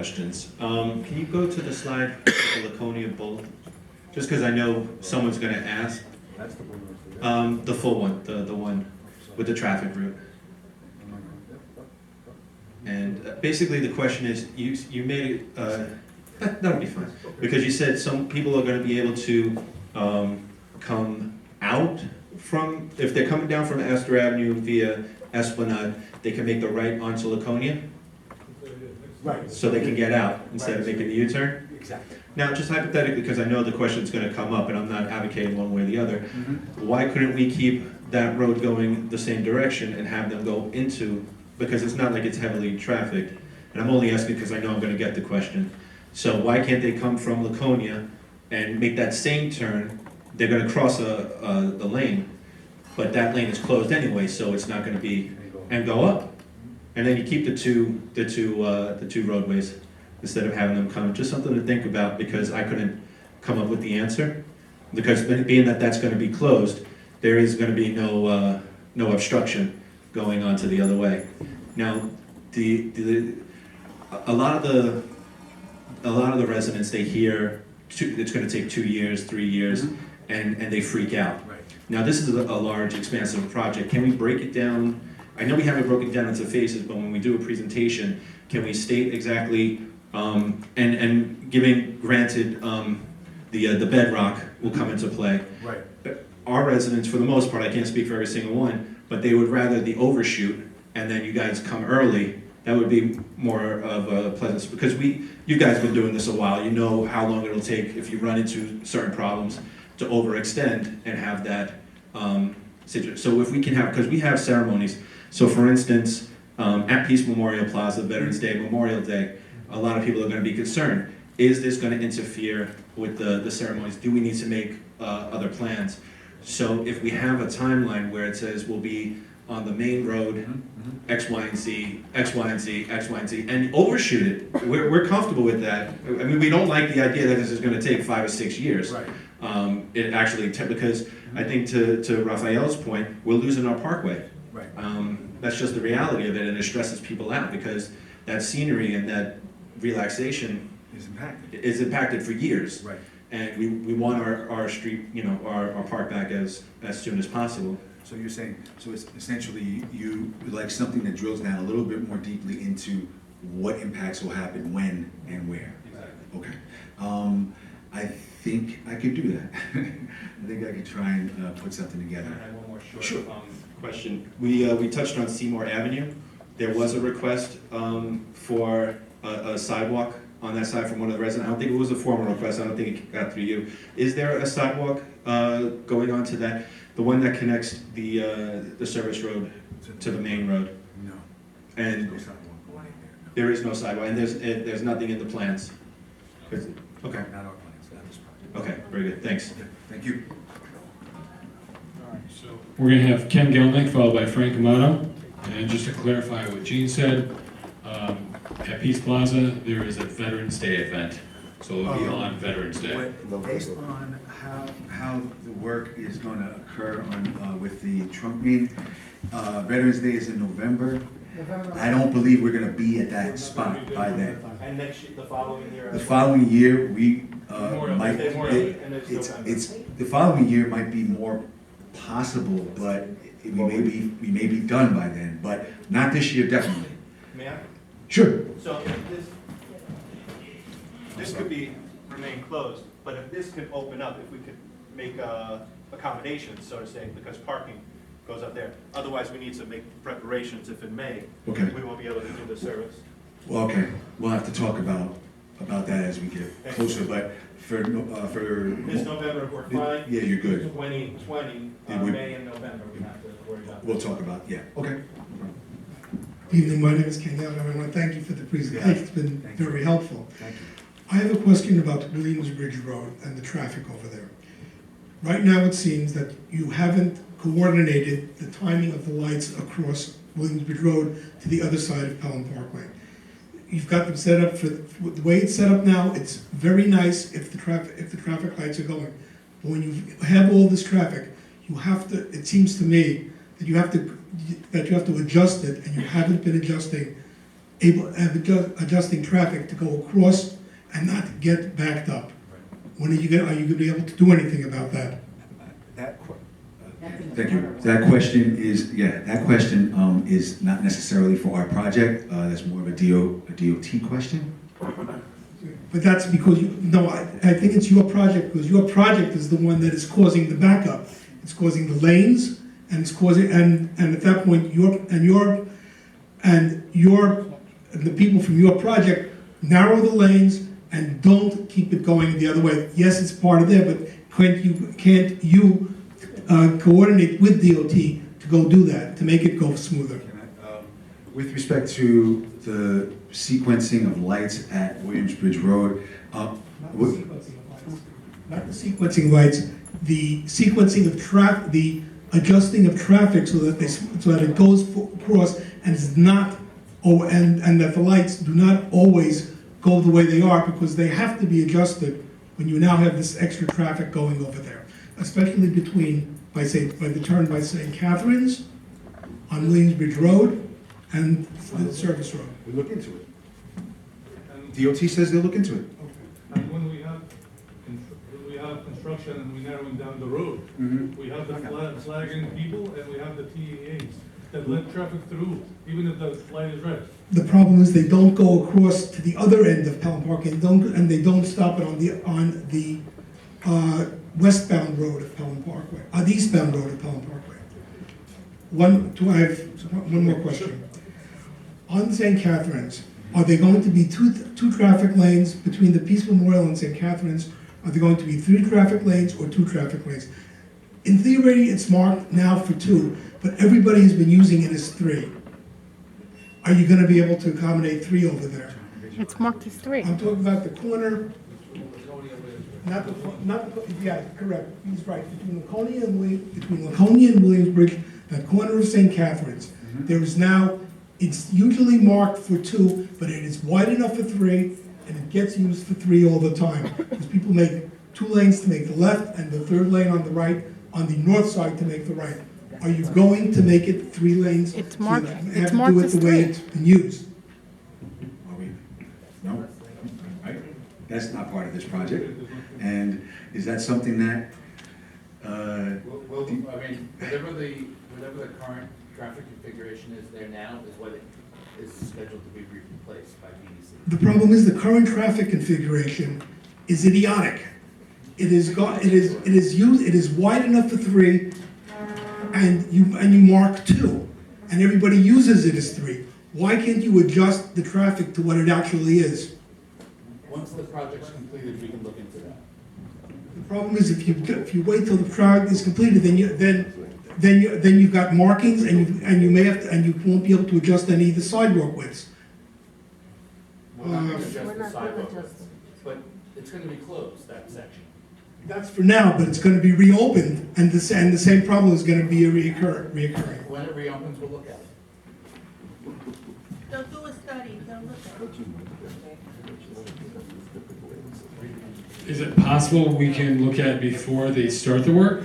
questions. Can you go to the slide for the Laconia Bowl? Just because I know someone's going to ask. That's the one. The full one, the one with the traffic route. And basically the question is, you made it, that'll be fine. Because you said some people are going to be able to come out from, if they're coming down from Astor Avenue via Esplanade, they can make the right onto Laconia, Right. so they can get out instead of making the U-turn? Exactly. Now, just hypothetically, because I know the question's going to come up, and I'm not advocating one way or the other, why couldn't we keep that road going the same direction and have them go into, because it's not like it's heavily trafficked, and I'm only asking because I know I'm going to get the question. So why can't they come from Laconia and make that same turn? They're going to cross the lane, but that lane is closed anyway, so it's not going to be, and go up. And then you keep the two roadways instead of having them come. Just something to think about, because I couldn't come up with the answer. Because being that that's going to be closed, there is going to be no obstruction going on to the other way. Now, a lot of the residents, they hear it's going to take 2 years, 3 years, and they freak out. Right. Now, this is a large, expansive project. Can we break it down? I know we have it broken down into phases, but when we do a presentation, can we state exactly, and granted, the bedrock will come into play. Right. Our residents, for the most part, I can't speak for every single one, but they would rather the overshoot, and then you guys come early. That would be more of a pleasant, because you guys have been doing this a while. You know how long it'll take if you run into certain problems to overextend and have that situation. So if we can have, because we have ceremonies. So for instance, at Peace Memorial Plaza, Veterans Day, Memorial Day, a lot of people are going to be concerned. Is this going to interfere with the ceremonies? Do we need to make other plans? So if we have a timeline where it says we'll be on the main road, X, Y, and Z, X, Y, and Z, X, Y, and Z, and overshoot it, we're comfortable with that. I mean, we don't like the idea that this is going to take 5 or 6 years. Right. It actually, because I think to Raphael's point, we're losing our parkway. Right. That's just the reality of it, and it stresses people out because that scenery and that relaxation Is impacted. for years. Right. And we want our street, our park back as soon as possible. So you're saying, so it's essentially you would like something that drills down a little bit more deeply into what impacts will happen when and where. Exactly. Okay. I think I could do that. I think I could try and put something together. I have one more short Sure. question. We touched on Seymour Avenue. There was a request for a sidewalk on that side from one of the residents. I don't think it was a formal request. I don't think it got through you. Is there a sidewalk going on to that, the one that connects the service road to the main road? No. And There's no sidewalk going in there. No. there is no sidewalk, and there's nothing in the plans. Okay. Not our plans, not this project. Okay. Very good. Thanks. Okay, thank you. So we're going to have Ken Gelnick followed by Frank Amato. And just to clarify what Gene said, at Peace Plaza, there is a Veterans Day event. So it'll be on Veterans Day. Based on how the work is going to occur on with the trunk meet, Veterans Day is in November. I don't believe we're going to be at that spot by then. And next year, the following year. The following year, we might, And it's it's, the following year might be more possible, but we may be done by then, but not this year, definitely. May I? Sure. So if this could remain closed, but if this could open up, if we could make accommodations, so to say, because parking goes up there. Otherwise, we need to make preparations if in May. Okay. We won't be able to do the service. Well, okay, we'll have to talk about that as we get closer, but for. This November, we're fine. Yeah, you're good. 2020, It would- May and November, we have to worry about. We'll talk about, yeah, okay. Evening, my name is Ken Young. I want to thank you for the presentation. It's been Thank you. very helpful. Thank you. I have a question about Williamsbridge Road and the traffic over there. Right now, it seems that you haven't coordinated the timing of the lights across Williamsbridge Road to the other side of Pelham Parkway. You've got them set up for the way it's set up now. It's very nice if the traffic lights are going, but when you have all this traffic, you have to. It seems to me that you have to adjust it, and you haven't been adjusting adjusting traffic to go across and not get backed up. When are you gonna be able to do anything about that? Thank you. That question is not necessarily for our project. That's more of a DOT question. But that's because I think it's your project, because your project is the one that is causing the backup. It's causing the lanes, and it's causing, and at that point, the people from your project narrow the lanes and don't keep it going the other way. Yes, it's part of there, but can't you coordinate with DOT to go do that, to make it go smoother? With respect to the sequencing of lights at Williamsbridge Road, Not the sequencing lights, the sequencing of traffic, the adjusting of traffic so that it goes across and is not, and that the lights do not always go the way they are, because they have to be adjusted when you now have this extra traffic going over there, especially by the turn by St. Catherine's on Williamsbridge Road and the service road. we look into it. DOT says they'll look into it. And when we have construction and we're narrowing down the road, we have the flagging people and we have the TEAs that let traffic through, even if the light is red. The problem is they don't go across to the other end of Pelham Park and they don't stop it on the westbound road of Pelham Parkway, the eastbound road of Pelham Parkway. I have one more question. On St. Catherine's, are there going to be two traffic lanes between the Peace Memorial and St. Catherine's? Are there going to be 3 traffic lanes or 2 traffic lanes? In theory, it's marked now for 2, but everybody has been using it as 3. Are you gonna be able to accommodate 3 over there? It's marked as 3. I'm talking about the corner, yeah, correct, he's right, between Laconia and Williamsbridge, that corner of St. Catherine's. There is now, it's usually marked for 2, but it is wide enough for 3, and it gets used for 3 all the time. Because people make 2 lanes to make the left, and the 3rd lane on the right, on the north side to make the right. Are you going to make it 3 lanes? It's so marked- that you it's have to marked do it as the way 3. it's been used? Are we? No? Right? That's not part of this project. And is that something that, Well, I mean, whatever the current traffic configuration is there now is what is scheduled to be replaced by DEC. The problem is the current traffic configuration is idiotic. It is wide enough for 3, and you mark 2, and everybody uses it as 3. Why can't you adjust the traffic to what it actually is? Once the project's completed, we can look into that. The problem is if you wait till the project is completed, then you've got markings, and you may have to, and you won't be able to adjust any of the sidewalk widths. We're not gonna We're adjust the not gonna sidewalk adjust width, but it's gonna be closed, that section. That's for now, but it's gonna be reopened, and the same problem is gonna be reoccurring. When it reopens, we'll look at it. They'll do a study, they'll look at it. Is it possible we can look at before they start the work?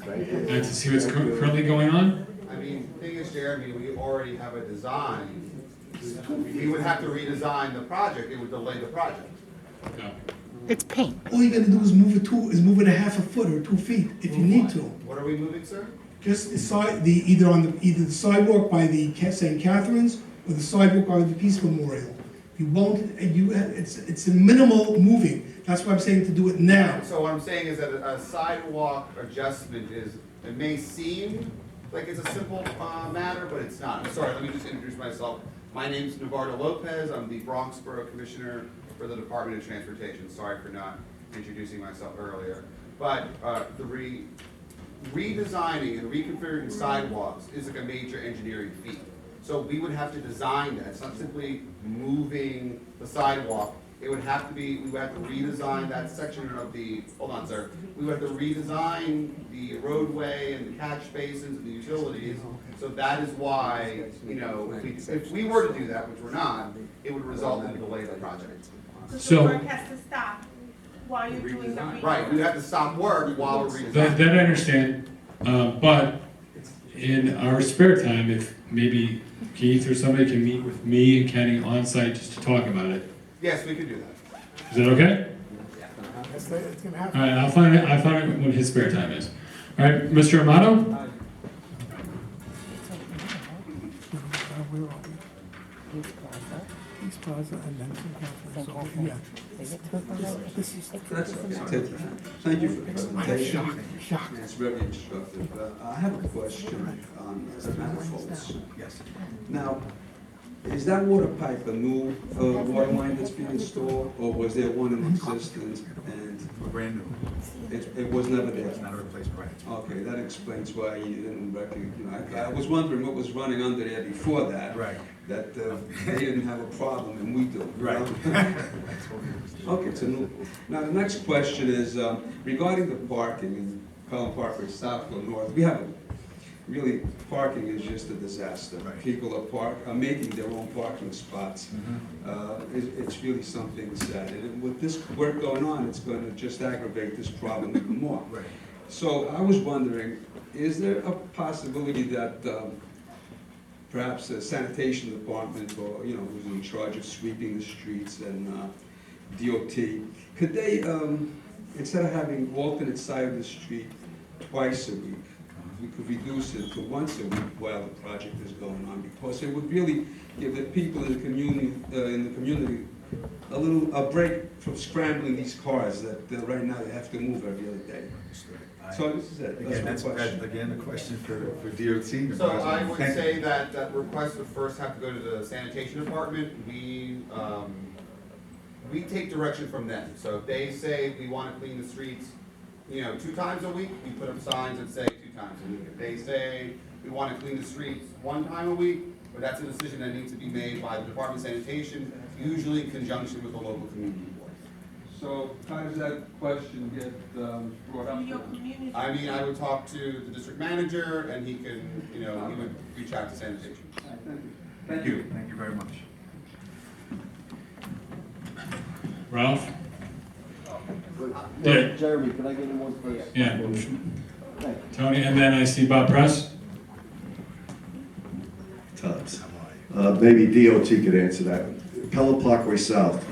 And to see what's currently going on? I mean, the thing is, Jeremy, we already have a design. We would have to redesign the project, it would delay the project. No. It's paint. All you gotta do is move it a half a foot or 2 feet if you need to. What are we moving, sir? Just either the sidewalk by the St. Catherine's or the sidewalk by the Peace Memorial. You won't, it's a minimal moving. That's why I'm saying to do it now. So what I'm saying is that a sidewalk adjustment it may seem like it's a simple matter, but it's not. I'm sorry, let me just introduce myself. My name's Navardo Lopez, I'm the Bronx Borough Commissioner for the Department of Transportation. Sorry for not introducing myself earlier. But the redesigning and reconfiguring sidewalks is like a major engineering feat. So we would have to design that. It's not simply moving the sidewalk. It would have to be, we would have to redesign that section of the, hold on, sir. We would have to redesign the roadway and the catch basins and the utilities. So that is why, you know, if we were to do that, which we're not, it would result in a delay of the project. So- The work has to stop while you're doing the redesign. Right, we would have to stop work while we're redesigning. That I understand, but in our spare time, if maybe Keith or somebody can meet with me and Kenny on site just to talk about it. Yes, we could do that. Is that okay? All right, I'll find it when his spare time is. All right, Mr. Amato? East Plaza and then St. Catharines. Yeah. That's okay. Thank you for the presentation. It's very instructive. I have a question on the manifolds. Yes. Now, is that water pipe a new water line that's being installed, or was there one in existence and Brand new. it was never there? It's not a replacement, right? Okay, that explains why you didn't recognize, I was wondering what was running under there before that. Right. That they didn't have a problem and we do. you Right. know? Okay, so now the next question is regarding the parking in Pelham Parkway, South or North. We have really, parking is just a disaster. Right. People are making their own parking spots. It's really something sad. And with this work going on, it's going to just aggravate this problem even more. Right. So I was wondering, is there a possibility that perhaps the sanitation department, or, you know, who's in charge of sweeping the streets and DOT, could they, instead of having alternate side of the street twice a week, we could reduce it to once a week while the project is going on, because it would really give the people in the community a break from scrambling these cars that right now they have to move every other day. So this is it. Again, That's my question. again, a question for DOT. So I would Thank you. say that request would first have to go to the sanitation department. We take direction from them. So if they say we want to clean the streets, 2 times a week, we put up signs that say 2 times a week. If they say we want to clean the streets 1 time a week, but that's a decision that needs to be made by the Department of Sanitation, usually in conjunction with the local community board. So how does that question get brought up? Your community. I would talk to the district manager, and he can, he would reach out to sanitation. Thank you. Thank you very much. Ralph? Yeah. Jeremy, can I get in one first? Yeah. Tony, and then I see Bob Press. Tubbs. Maybe DOT could answer that. Pelham Parkway South,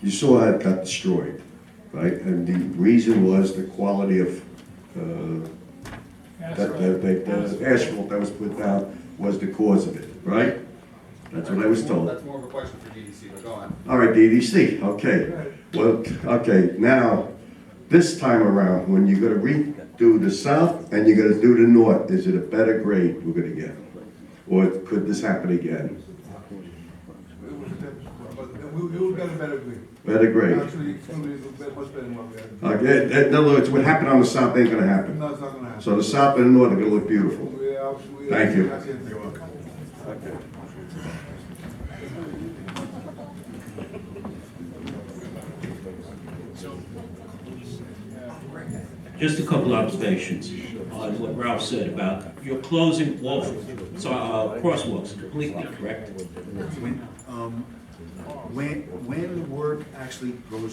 you saw how it got destroyed, right? And the reason was the quality of the asphalt that was put down was the cause of it, right? That's what I was told. That's more of a question for DDC, but go on. All right, DDC, okay. Well, okay, now, this time around, when you're gonna redo the south and you're gonna do the north, is it a better grade we're gonna get? Or could this happen again? We will get a better grade. Better grade? Actually, it's going to be much better than what we had. Okay, in other words, what happened on the south ain't gonna happen. No, it's not going to happen. So the south and the north are gonna look beautiful. Thank you. You're welcome. Okay. Just a couple observations on what Ralph said about you're closing off crosswalks completely, correct? When the work actually goes